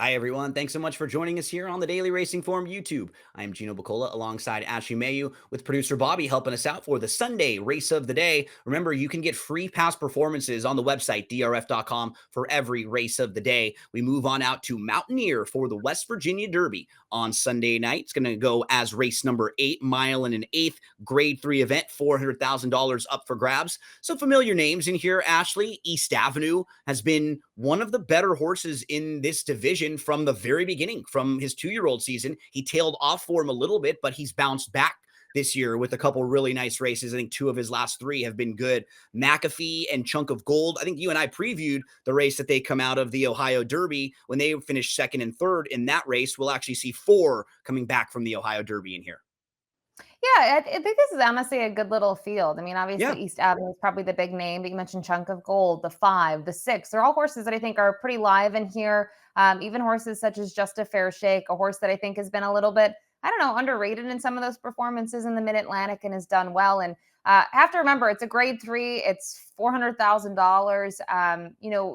Hi, everyone. Thanks so much for joining us here on the Daily Racing Form YouTube. I'm Gino Buccola alongside Ashley Mailloux with producer Bobby helping us out for the Sunday race of the day. Remember, you can get free past performances on the website, DRF.com, for every race of the day. We move on out to Mountaineer for the West Virginia Derby on Sunday night. It's going to go as race number 8, mile and an eighth, grade 3 event, $400,000 up for grabs. Some familiar names in here, Ashley. East Avenue has been one of the better horses in this division from the very beginning. From his 2-year-old season, he tailed off for him a little bit, but he's bounced back this year with a couple really nice races. I think 2 of his last 3 have been good. McAfee and Chunk of Gold. I think you and I previewed the race that they come out of the Ohio Derby when they finished 2nd and 3rd in that race. We'll actually see 4 coming back from the Ohio Derby in here. Yeah, I think this is honestly a good little field. I mean, Yeah. obviously East Avenue is probably the big name, but you mentioned Chunk of Gold, the 5, the 6. They're all horses that I think are pretty live in here. Even horses such as Just a Fair Shake, a horse that I think has been a little bit, I don't know, underrated in some of those performances in the Mid-Atlantic and has done well. And have to remember, it's a grade 3. It's $400,000.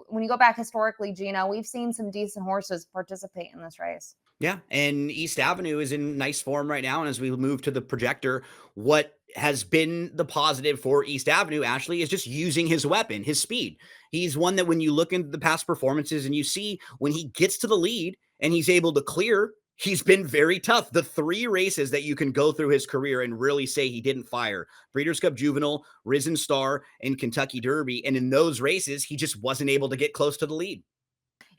When you go back historically, Gino, we've seen some decent horses participate in this race. Yeah, and East Avenue is in nice form right now. And as we move to the projector, what has been the positive for East Avenue, Ashley, is just using his weapon, his speed. He's one that when you look into the past performances and you see when he gets to the lead and he's able to clear, he's been very tough. The 3 races that you can go through his career and really say he didn't fire: Breeders' Cup Juvenile, Risen Star, and Kentucky Derby. And in those races, he just wasn't able to get close to the lead.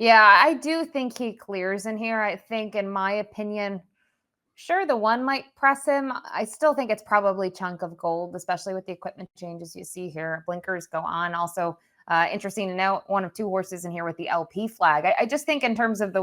Yeah, I do think he clears in here. I think, in my opinion, sure, the 1 might press him. I still think it's probably Chunk of Gold, especially with the equipment changes you see here. Blinkers go on. Also, interesting to note, one of 2 horses in here with the LP flag. I just think in terms of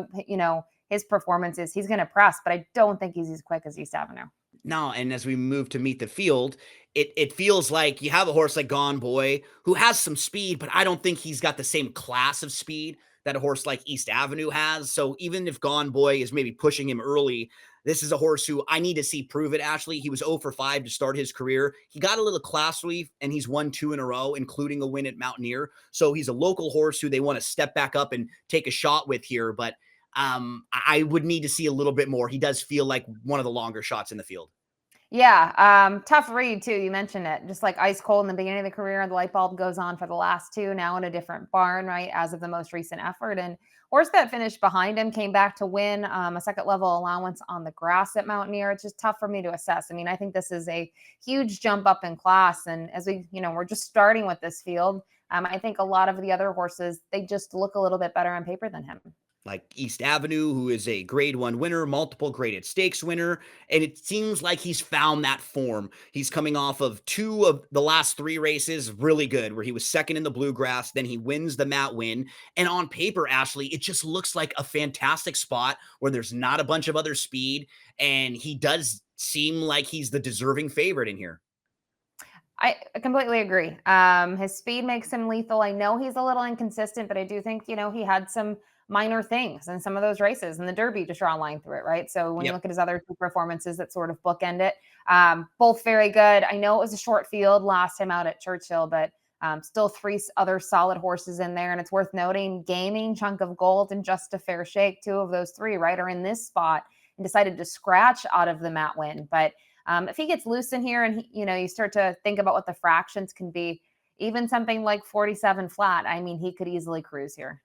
his performances, he's going to press, but I don't think he's as quick as East Avenue. No, and as we move to meet the field, it feels like you have a horse like Gone Boy who has some speed, but I don't think he's got the same class of speed that a horse like East Avenue has. So even if Gone Boy is maybe pushing him early, this is a horse who I need to see prove it, Ashley. He was 0 for 5 to start his career. He got a little class relief, and he's won 2 in a row, including a win at Mountaineer. So he's a local horse who they want to step back up and take a shot with here. But I would need to see a little bit more. He does feel like one of the longer shots in the field. Yeah, tough read too. You mentioned it, just like ice cold in the beginning of the career. The light bulb goes on for the last 2. Now in a different barn, right? As of the most recent effort, and horse that finished behind him came back to win a second level allowance on the grass at Mountaineer. It's just tough for me to assess. I mean, I think this is a huge jump up in class, and as we're just starting with this field. I think a lot of the other horses, they just look a little bit better on paper than him. Like East Avenue, who is a grade 1 winner, multiple graded stakes winner. And it seems like he's found that form. He's coming off of 2 of the last 3 races, really good, where he was second in the Bluegrass. Then he wins the Matt win. And on paper, Ashley, it just looks like a fantastic spot where there's not a bunch of other speed. And he does seem like he's the deserving favorite in here. I completely agree. His speed makes him lethal. I know he's a little inconsistent, but I do think, he had some minor things in some of those races and the Derby to draw a line through it, right? So when you Yep. look at his other 2 performances that sort of bookend it, both very good. I know it was a short field last time out at Churchill, but still 3 other solid horses in there. And it's worth noting, Gaming, Chunk of Gold, and Just a Fair Shake, 2 of those 3, right, are in this spot and decided to scratch out of the Matt win. But if he gets loose in here and you start to think about what the fractions can be, even something like 47 flat, I mean, he could easily cruise here.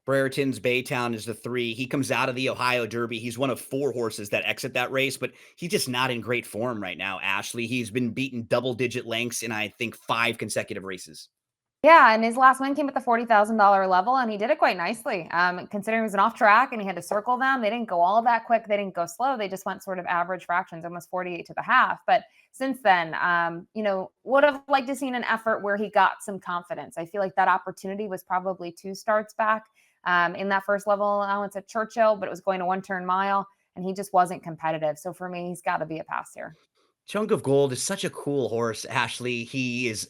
Brereton's Baytown is the 3. He comes out of the Ohio Derby. He's one of 4 horses that exit that race, but he's just not in great form right now, Ashley. He's been beaten double-digit lengths in, I think, 5 consecutive races. Yeah, and his last win came at the $40,000 level, and he did it quite nicely. Considering it was an off track and he had to circle them, they didn't go all that quick. They didn't go slow. They just went sort of average fractions, almost 48 to the half. But since then, would have liked to seen an effort where he got some confidence. I feel like that opportunity was probably 2 starts back in that first level allowance at Churchill, but it was going to 1 turn mile, and he just wasn't competitive. So for me, he's got to be a pass here. Chunk of Gold is such a cool horse, Ashley. He is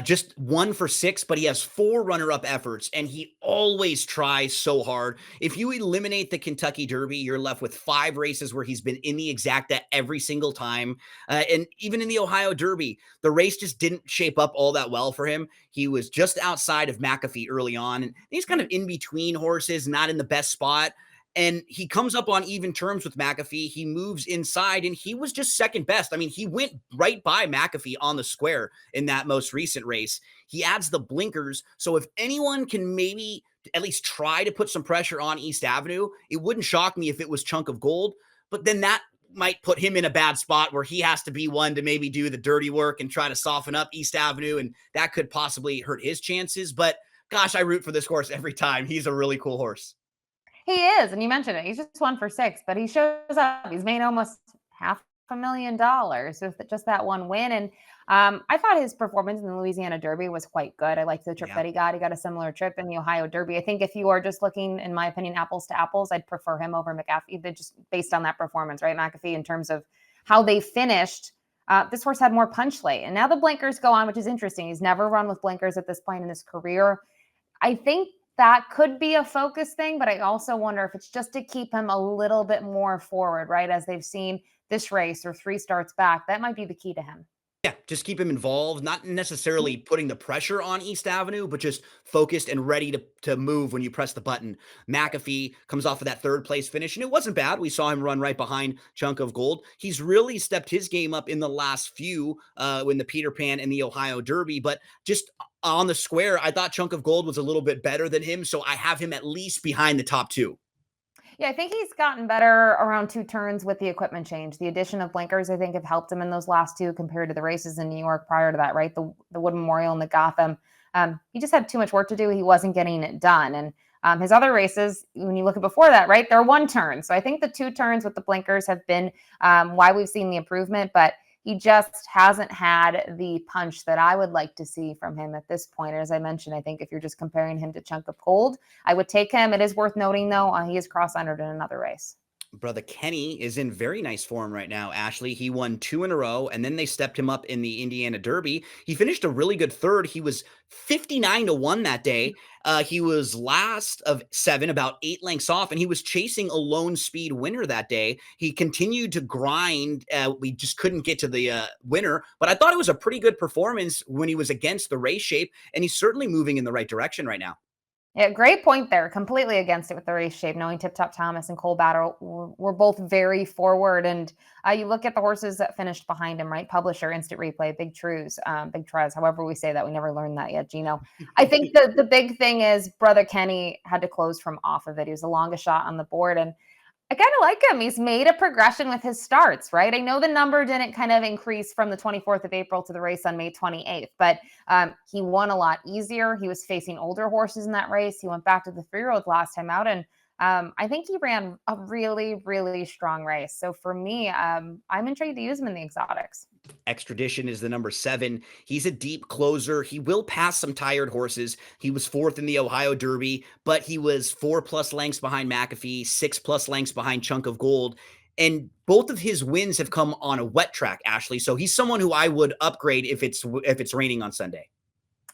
just 1 for 6, but he has 4 runner-up efforts, and he always tries so hard. If you eliminate the Kentucky Derby, you're left with 5 races where he's been in the exacta every single time. And even in the Ohio Derby, the race just didn't shape up all that well for him. He was just outside of McAfee early on, and he's kind of in between horses, not in the best spot. And he comes up on even terms with McAfee. He moves inside, and he was just second best. I mean, he went right by McAfee on the square in that most recent race. He adds the blinkers. So if anyone can maybe at least try to put some pressure on East Avenue, it wouldn't shock me if it was Chunk of Gold. But then that might put him in a bad spot where he has to be one to maybe do the dirty work and try to soften up East Avenue. And that could possibly hurt his chances. But gosh, I root for this horse every time. He's a really cool horse. He is, and you mentioned it. He's just 1 for 6, but he shows up. He's made almost $500,000 with just that one win. And I thought his performance in the Louisiana Derby was quite good. I liked the trip that he got. He got a similar trip in the Ohio Derby. I think if you are just looking, in my opinion, apples to apples, I'd prefer him over McAfee, just based on that performance, right? McAfee, in terms of how they finished. This horse had more punch late, and now the blinkers go on, which is interesting. He's never run with blinkers at this point in his career. I think that could be a focus thing, but I also wonder if it's just to keep him a little bit more forward, right? As they've seen this race or 3 starts back, that might be the key to him. Yeah, just keep him involved, not necessarily putting the pressure on East Avenue, but just focused and ready to move when you press the button. McAfee comes off of that third place finish, and it wasn't bad. We saw him run right behind Chunk of Gold. He's really stepped his game up in the last few in the Peter Pan and the Ohio Derby, but just on the square, I thought Chunk of Gold was a little bit better than him, so I have him at least behind the top 2. Yeah, I think he's gotten better around 2 turns with the equipment change. The addition of blinkers, I think, have helped him in those last 2 compared to the races in New York prior to that, right? The Wood Memorial and the Gotham. He just had too much work to do. He wasn't getting it done. And his other races, when you look at before that, right, they're 1 turn. So I think the 2 turns with the blinkers have been why we've seen the improvement. But he just hasn't had the punch that I would like to see from him at this point. And as I mentioned, I think if you're just comparing him to Chunk of Gold, I would take him. It is worth noting, though, he is cross-entered in another race. Brother Kenny is in very nice form right now, Ashley. He won 2 in a row, and then they stepped him up in the Indiana Derby. He finished a really good third. He was 59-1 that day. He was last of 7, about 8 lengths off, and he was chasing a lone speed winner that day. He continued to grind. We just couldn't get to the winner, but I thought it was a pretty good performance when he was against the race shape, and he's certainly moving in the right direction right now. Yeah, great point there. Completely against it with the race shape, knowing Tip Top Thomas and Cole Battle were both very forward. And you look at the horses that finished behind him, right? Publisher, Instant Replay, Big Trues, Big Trez, however we say that. We never learned that yet, Gino. I think the big thing is Brother Kenny had to close from off of it. He was the longest shot on the board. And I kind of like him. He's made a progression with his starts, right? I know the number didn't kind of increase from the 24th of April to the race on May 28th, but he won a lot easier. He was facing older horses in that race. He went back to the 3-year-old last time out, and I think he ran a really, really strong race. So for me, I'm intrigued to use him in the exotics. Extradition is the number 7. He's a deep closer. He will pass some tired horses. He was 4th in the Ohio Derby, but he was 4+ lengths behind McAfee, 6+ lengths behind Chunk of Gold. And both of his wins have come on a wet track, Ashley. So he's someone who I would upgrade if it's raining on Sunday.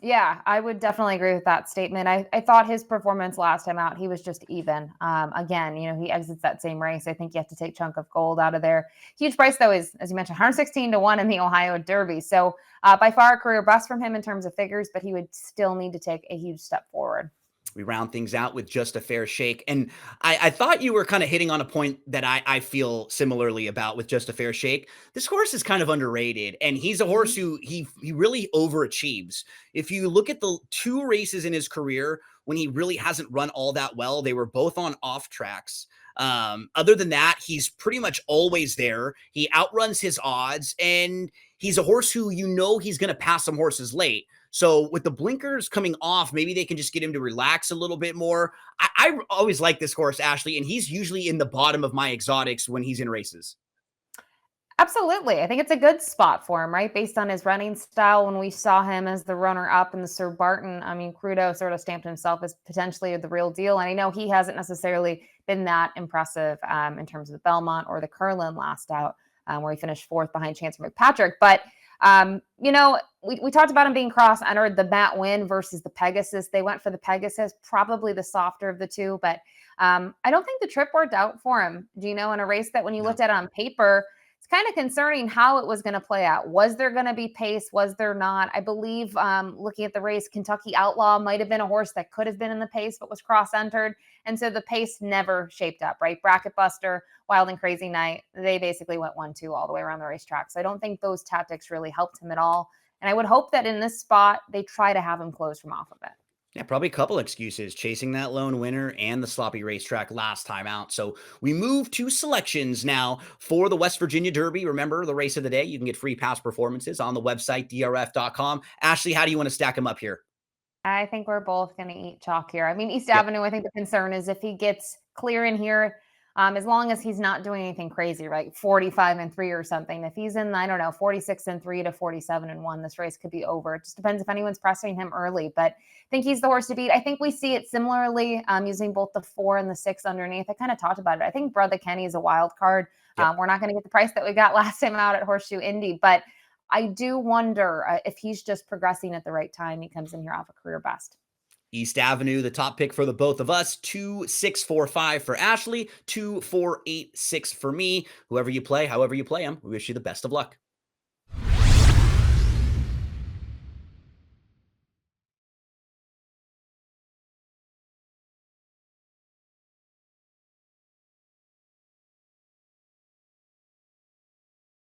Yeah, I would definitely agree with that statement. I thought his performance last time out, he was just even. Again, he exits that same race. I think you have to take Chunk of Gold out of there. Huge price, though, is, as you mentioned, 116-1 in the Ohio Derby. So by far a career best from him in terms of figures, but he would still need to take a huge step forward. We round things out with Just a Fair Shake. And I thought you were kind of hitting on a point that I feel similarly about with Just a Fair Shake. This horse is kind of underrated, and he's a horse who he really overachieves. If you look at the 2 races in his career when he really hasn't run all that well, they were both on off tracks. Other than that, he's pretty much always there. He outruns his odds, and he's a horse who he's going to pass some horses late. So with the blinkers coming off, maybe they can just get him to relax a little bit more. I always like this horse, Ashley, and he's usually in the bottom of my exotics when he's in races. Absolutely. I think it's a good spot for him, right? Based on his running style. When we saw him as the runner up in the Sir Barton, I mean, Crudo sort of stamped himself as potentially the real deal. And I know he hasn't necessarily been that impressive in terms of the Belmont or the Curlin last out, where he finished 4th behind Chancellor McPatrick. But we talked about him being cross-entered, the Matt Win versus the Pegasus. They went for the Pegasus, probably the softer of the 2, but I don't think the trip worked out for him, Gino, in a race that when you looked at it on paper, it's kind of concerning how it was going to play out. Was there going to be pace? Was there not? I believe, looking at the race, Kentucky Outlaw might have been a horse that could have been in the pace, but was cross entered. And so the pace never shaped up, right? Bracket Buster, Wild and Crazy Night, they basically went 1-2 all the way around the racetrack. So I don't think those tactics really helped him at all. And I would hope that in this spot, they try to have him close from off of it. Yeah, probably a couple excuses, chasing that lone winner and the sloppy racetrack last time out. So we move to selections now for the West Virginia Derby. Remember, the race of the day, you can get free past performances on the website, DRF.com. Ashley, how do you want to stack them up here? I think we're both going to eat chalk here. I mean, East Yep. Avenue, I think the concern is if he gets clear in here, as long as he's not doing anything crazy, right? 45-3 or something. If he's in, I don't know, 46-3 to 47-1, this race could be over. It just depends if anyone's pressing him early, but I think he's the horse to beat. I think we see it similarly, using both the 4 and the 6 underneath. I kind of talked about it. I think Brother Kenny is a wild card. Yep. We're not going to get the price that we got last time out at Horseshoe Indy, but I do wonder if he's just progressing at the right time. He comes in here off a career best. East Avenue, the top pick for the both of us, 2-6-4-5 for Ashley, 2-4-8-6 for me. Whoever you play, however you play them, we wish you the best of luck.